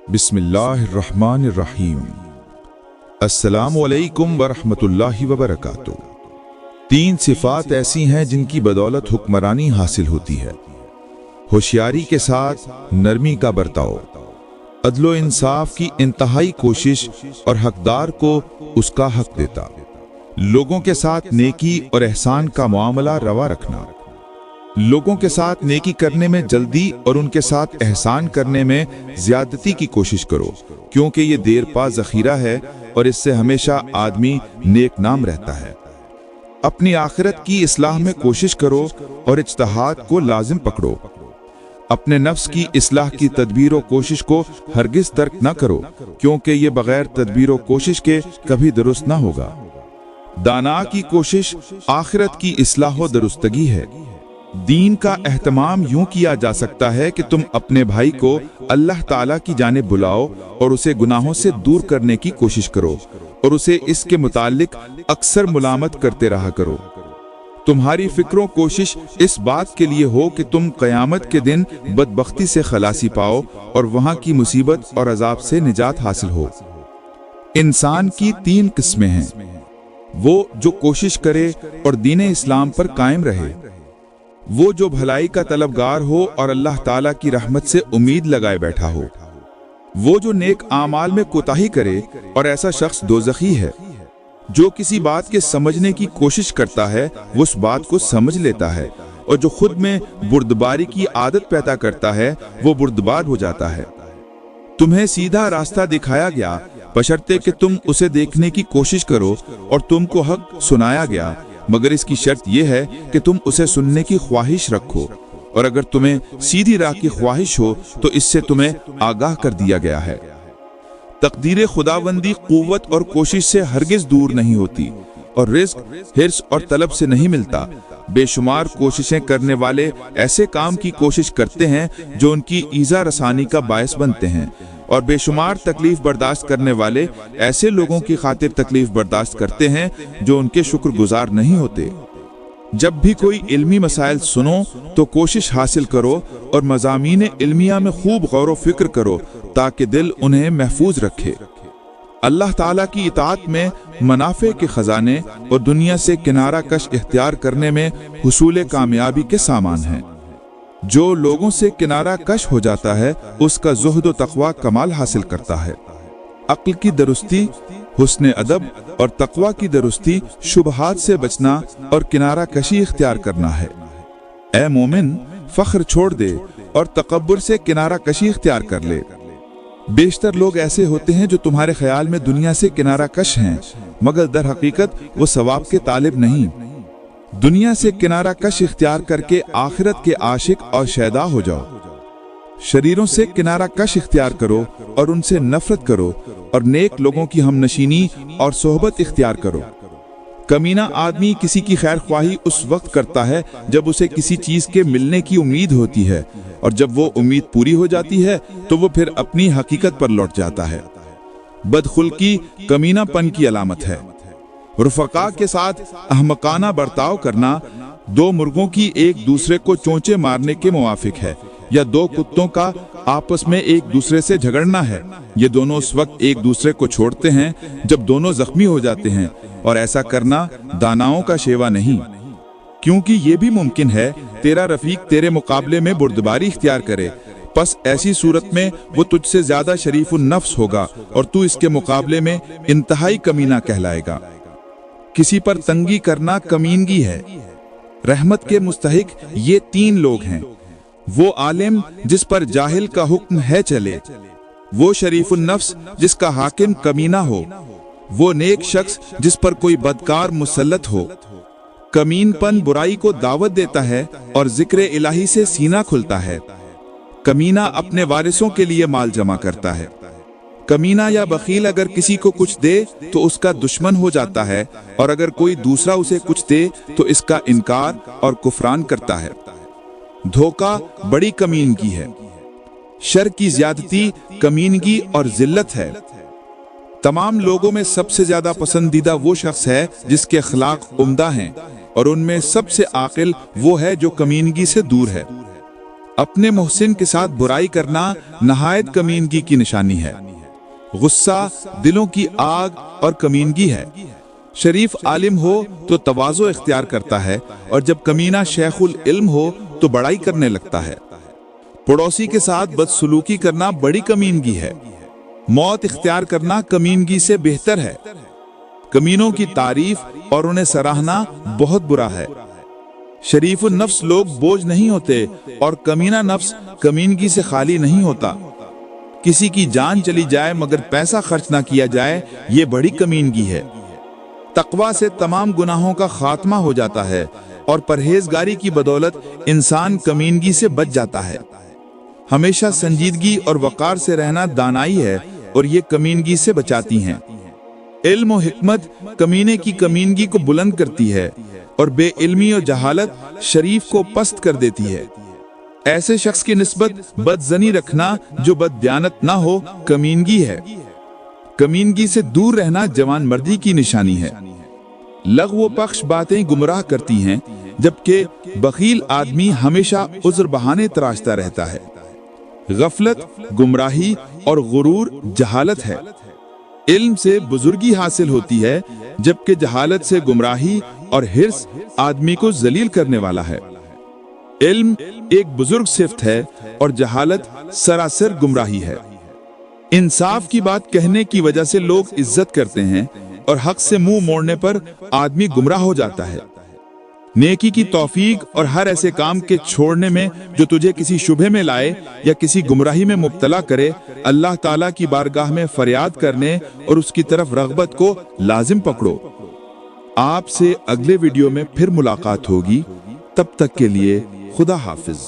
बिस्मिल्लाहिर्रहमानिर्रहीम। अस्सलामु अलैकुम वरहमतुल्लाहि वबरकातुह। तीन सिफात ऐसी हैं जिनकी बदौलत हुक्मरानी हासिल होती है। होशियारी के साथ नरमी का बर्ताव, अदलो इंसाफ की इंतहाई कोशिश और हकदार को उसका हक देता, लोगों के साथ नेकी और एहसान का मामला रवा रखना, लोगों के साथ नेकी करने में जल्दी और उनके साथ एहसान करने में ज्यादती की कोशिश करो, क्योंकि ये देर पा ज़ख़ीरा है और इससे हमेशा आदमी नेक नाम रहता है। अपनी आखिरत की इस्लाह में कोशिश करो और इज्तिहाद को लाजिम पकड़ो। अपने नफ्स की इस्लाह की तदबीर और कोशिश को हरगिज तर्क न करो, क्योंकि ये बगैर तदबीर और कोशिश के कभी दुरुस्त न होगा। दाना की कोशिश आखिरत की इस्लाह और दुरुस्तगी है। दीन का एहतमाम यूं किया जा सकता है कि तुम अपने भाई को अल्लाह ताला की जानिब बुलाओ और उसे गुनाहों से दूर करने की कोशिश करो और उसे इसके मुतालिक अक्सर मुलामत करते रहा करो। तुम्हारी फिक्रों कोशिश इस बात के लिए हो कि तुम क़यामत के दिन बदबख्ती से खलासी पाओ और वहां की मुसीबत और अजाब से निजात हासिल हो। इंसान की तीन किस्में हैं, वो जो कोशिश करे और दीन इस्लाम पर कायम रहे, वो जो भलाई का तलबगार हो और अल्लाह ताला की रहमत से उम्मीद लगाए बैठा हो, वो जो नेक आमाल में कोताही करे और ऐसा शख्स दोज़खी है। जो किसी बात के समझने की कोशिश करता है वो उस बात को समझ लेता है, और जो खुद में बुर्दबारी की आदत पैदा करता है वो बुर्दबार हो जाता है। तुम्हें सीधा रास्ता दिखाया गया बशर्ते कि तुम उसे देखने की कोशिश करो, और तुमको हक सुनाया गया, मगर इसकी शर्त यह है कि तुम उसे सुनने की ख्वाहिश रखो, और अगर तुम्हें सीधी राह की ख्वाहिश हो तो इससे तुम्हें आगाह कर दिया गया है। तकदीर खुदाबंदी कुव्वत और कोशिश से हरगिज दूर नहीं होती, और रिज़्क हिर्स और तलब से नहीं मिलता। बेशुमार कोशिशें करने वाले ऐसे काम की कोशिश करते हैं जो उनकी ईज़ा रसानी का बायस बनते हैं, और बेशुमार तकलीफ बर्दाश्त करने वाले ऐसे लोगों की खातिर तकलीफ बर्दाश्त करते हैं जो उनके शुक्रगुजार नहीं होते। जब भी कोई इल्मी मसाइल सुनो तो कोशिश हासिल करो और मज़ामीन इल्मिया में खूब गौर व फिक्र करो, ताकि दिल उन्हें महफूज रखे। अल्लाह ताला की इताअत में मुनाफे के खजाने और दुनिया से किनारा कश इख्तियार करने में हुसूल कामयाबी के सामान हैं। जो लोगों से किनारा कश हो जाता है उसका ज़ुहद व तक़वा कमाल हासिल करता है। अक्ल की दुरुस्ती, हुस्न अदब और तक़वा की दुरुस्ती शुबहात से बचना और किनारा कशी इख्तियार करना है। ए मोमिन, फ़ख्र छोड़ दे और तकब्बुर से किनारा कशी इख्तियार कर ले। बेशतर लोग ऐसे होते हैं जो तुम्हारे ख्याल में दुनिया से किनारा कश हैं, मगर दर हकीकत वो सवाब के तालिब नहीं। दुनिया से किनारा कश इख्तियार करके आखिरत के आशिक और शैदा हो जाओ। शरीरों से किनारा कश इख्तियार करो और उनसे नफरत करो, और नेक लोगों की हमनशीनी और सोहबत इख्तियार करो। कमीना आदमी किसी की खैर ख्वाही उस वक्त करता है जब उसे किसी चीज के मिलने की उम्मीद होती है, और जब वो उम्मीद पूरी हो जाती है तो वो फिर अपनी हकीकत पर लौट जाता है। बदखुल्की कमीनापन की अलामत है। रुफका के साथ अहमकाना बर्ताव करना दो मुर्गों की एक दूसरे को चोंचे मारने के मुवाफिक है, या दो कुत्तों का आपस में एक दूसरे से झगड़ना है। ये दोनों उस वक्त एक दूसरे को छोड़ते हैं जब दोनों जख्मी हो जाते हैं, और ऐसा करना दानाओं का शेवा नहीं, क्योंकि ये भी मुमकिन है तेरा रफीक तेरे मुकाबले में बुर्दबारी इख्तियार करे। बस ऐसी सूरत में वो तुझसे ज्यादा शरीफुन नफ्स होगा और तू इसके मुकाबले में इंतहाई कमीना कहलाएगा। किसी पर तंगी करना कमीनगी है। रहमत के मुस्तहिक ये तीन लोग हैं, वो आलिम जिस पर जाहिल का हुक्म है चले, वो शरीफुन नफ्स जिसका हाकिम कमीना हो, वो नेक शख्स जिस पर कोई बदकार मुसल्लत हो। कमीनपन बुराई को दावत देता है और जिक्र इलाही से सीना खुलता है। कमीना अपने वारिसों के लिए माल जमा करता है। कमीना या बखील अगर किसी को कुछ दे तो उसका दुश्मन हो जाता है, और अगर कोई दूसरा उसे कुछ दे तो इसका इनकार और कुफरान करता है। धोखा बड़ी कमीनगी है। शर की ज्यादती कमीनगी और जिल्लत है। तमाम लोगों में सबसे ज्यादा पसंदीदा वो शख्स है जिसके अखलाक उम्दा हैं, और उनमें सबसे आकिल वो है जो कमीनगी से दूर है। अपने मोहसिन के साथ बुराई करना नहायत कमीनगी की निशानी है। गुस्सा दिलों की आग और कमीनगी है। शरीफ आलिम हो तो तवाज़ो इख्तियार करता है और जब कमीना शेखुल इल्म हो तो बड़ाई करने लगता है। पड़ोसी के साथ बदसलूकी करना बड़ी कमीनगी है। मौत इख्तियार करना कमीनगी से बेहतर है। कमीनों की तारीफ और उन्हें सराहना बहुत बुरा है। शरीफ नफ्स लोग बोझ नहीं होते और कमीना नफ्स कमीनगी से खाली नहीं होता। किसी की जान चली जाए मगर पैसा खर्च ना किया जाए, ये बड़ी कमीनगी है। तकवा से तमाम गुनाहों का खात्मा हो जाता है और परहेजगारी की बदौलत इंसान कमीनगी से बच जाता है। हमेशा संजीदगी और वकार से रहना दानाई है और ये कमीनगी से बचाती हैं। इल्म और हिकमत कमीने की कमीनगी को बुलंद करती है और बेइल्मी और जहालत शरीफ को पस्त कर देती है। ऐसे शख्स की निस्बत बदजनी रखना जो बददियानत ना हो कमीनगी है। कमीनगी से दूर रहना जवान मर्दी की निशानी है। लग़्व पख्श बातें गुमराह करती हैं, जबकि बखील आदमी हमेशा उज़्र बहाने तराशता रहता है। गफलत गुमराही और गुरूर जहालत है। इल्म से बुजुर्गी हासिल होती है, जबकि जहालत से गुमराही और हिर्स आदमी को जलील करने वाला है। इल्म एक बुजुर्ग सिफ्त है और जहालत सरासर गुमराही है। इंसाफ की बात कहने की वजह से लोग इज्जत करते हैं और हक से मुंह मोड़ने पर आदमी गुमराह हो जाता है। नेकी की तौफीक और हर ऐसे काम के छोड़ने में जो तुझे किसी शुबहे में लाए या किसी गुमराही में मुब्तला करे, अल्लाह ताला की बारगाह में फरियाद करने और उसकी तरफ रग़बत को लाजिम पकड़ो। आपसे अगले वीडियो में फिर मुलाकात होगी। तब तक के लिए खुदा हाफिज।